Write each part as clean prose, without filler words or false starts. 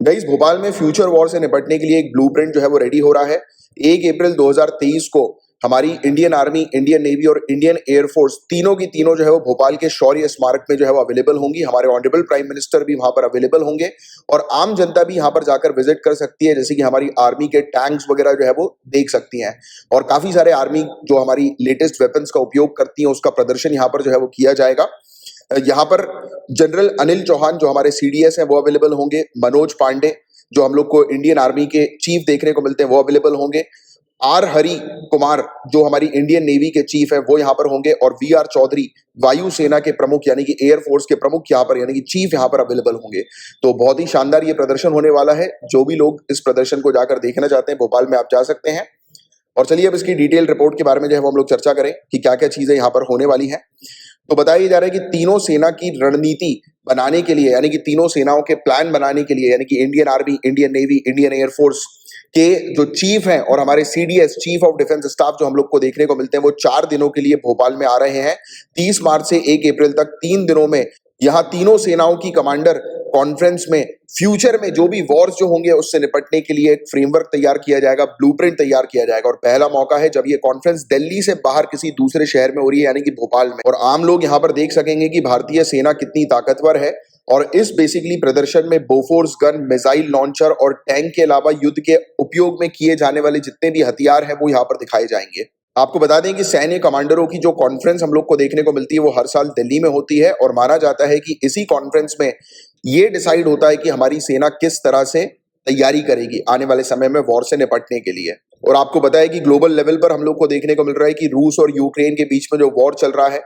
Guys, Bhopal में future war से निपटने के लिए एक ब्लूप्रिंट जो है वो रेडी हो रहा है। 1 अप्रैल 2023 को हमारी इंडियन आर्मी, इंडियन नेवी और इंडियन एयरफोर्स तीनों की तीनों जो है वो भोपाल के शौर्य स्मारक में जो है वो अवेलेबल होंगी। हमारे ऑनरेबल प्राइम मिनिस्टर भी वहां पर अवेलेबल होंगे और आम जनता भी यहां पर जाकर विजिट कर सकती है, जैसे कि हमारी आर्मी के टैंक्स वगैरह जो है वो देख सकती हैं और काफी सारे आर्मी जो हमारी लेटेस्ट वेपन्स का उपयोग करती है उसका प्रदर्शन यहाँ पर जो है वो किया जाएगा। यहाँ पर जनरल अनिल चौहान जो हमारे सीडीएस हैं वो अवेलेबल होंगे, मनोज पांडे जो हम लोग को इंडियन आर्मी के चीफ देखने को मिलते हैं वो अवेलेबल होंगे, आर हरि कुमार जो हमारी इंडियन नेवी के चीफ है वो यहाँ पर होंगे और वी आर चौधरी वायुसेना के प्रमुख यानी कि एयरफोर्स के प्रमुख यहाँ पर यानी कि चीफ यहाँ पर अवेलेबल होंगे। तो बहुत ही शानदार ये प्रदर्शन होने वाला है। जो भी लोग इस प्रदर्शन को जाकर देखना चाहते हैं भोपाल में आप जा सकते हैं। और चलिए अब इसकी डिटेल रिपोर्ट के बारे में जो है वो हम लोग चर्चा करें कि क्या क्या चीजें यहाँ पर होने वाली हैं। तो बताया जा रहा है कि तीनों सेना की रणनीति बनाने के लिए यानी कि तीनों सेनाओं के प्लान बनाने के लिए यानी कि Indian army, Indian navy, Indian air force के जो चीफ हैं और हमारे CDS chief of defence staff जो हम लोग को देखने को मिलते हैं वो 4 दिनों के लिए भोपाल में आ रहे हैं। 30 मार्च से 1 अप्रैल तक 3 दिनों में यहाँ तीनों सेनाओं की कमांडर कॉन्फ्रेंस में फ्यूचर में जो भी वॉर्स जो होंगे उससे निपटने के लिए एक फ्रेमवर्क तैयार किया जाएगा, ब्लूप्रिंट तैयार किया जाएगा। और पहला मौका है जब ये कॉन्फ्रेंस दिल्ली से बाहर किसी दूसरे शहर में हो रही है यानी कि भोपाल में, और आम लोग यहाँ पर देख सकेंगे कि भारतीय सेना कितनी ताकतवर है। और इस बेसिकली प्रदर्शन में बोफोर्स गन, मिसाइल लॉन्चर और टैंक के अलावा युद्ध के उपयोग में किए जाने वाले जितने भी हथियार हैं वो यहाँ पर दिखाए जाएंगे। आपको बता दें कि सैन्य कमांडरों की जो कॉन्फ्रेंस हम लोग को देखने को मिलती है वो हर साल दिल्ली में होती है और माना जाता है कि इसी कॉन्फ्रेंस में ये डिसाइड होता है कि हमारी सेना किस तरह से तैयारी करेगी आने वाले समय में वॉर से निपटने के लिए। और आपको बताया कि ग्लोबल लेवल पर हम लोग को देखने को मिल रहा है कि रूस और यूक्रेन के बीच में जो वॉर चल रहा है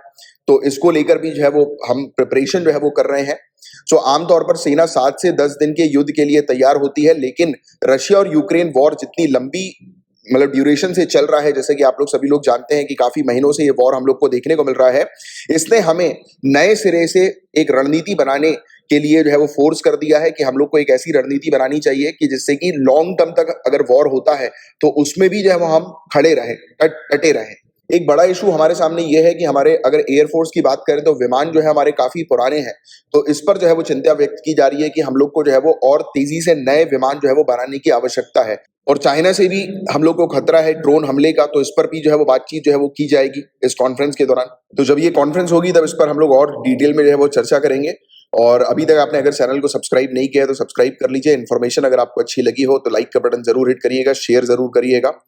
तो इसको लेकर भी जो है वो हम प्रिपरेशन जो है वो कर रहे हैं। सो आमतौर पर सेना 7 से 10 दिन के युद्ध के लिए तैयार होती है, लेकिन रशिया और यूक्रेन वॉर जितनी लंबी मतलब ड्यूरेशन से चल रहा है, जैसे कि आप लोग सभी लोग जानते हैं कि काफी महीनों से ये वॉर हम लोग को देखने को मिल रहा है, इसने हमें नए सिरे से एक रणनीति बनाने के लिए जो है वो फोर्स कर दिया है कि हम लोग को एक ऐसी रणनीति बनानी चाहिए कि जिससे कि लॉन्ग टर्म तक अगर वॉर होता है तो उसमें भी जो है वो हम खड़े रहे, डटे रहे। एक बड़ा इशू हमारे सामने ये है कि हमारे अगर एयरफोर्स की बात करें तो विमान जो है हमारे काफी पुराने हैं, तो इस पर जो है वो चिंता व्यक्त की जा रही है कि हम लोग को जो है वो और तेजी से नए विमान जो है वो बनाने की आवश्यकता है। और चाइना से भी हम लोग को खतरा है ड्रोन हमले का, तो इस पर भी जो है वो बातचीत जो है वो की जाएगी इस कॉन्फ्रेंस के दौरान। तो जब ये कॉन्फ्रेंस होगी तब इस पर हम लोग और डिटेल में जो है वो चर्चा करेंगे। और अभी तक आपने अगर चैनल को सब्सक्राइब नहीं किया है तो सब्सक्राइब कर लीजिए। इन्फॉर्मेशन अगर आपको अच्छी लगी हो तो लाइक का बटन जरूर हिट करिएगा, शेयर जरूर करिएगा।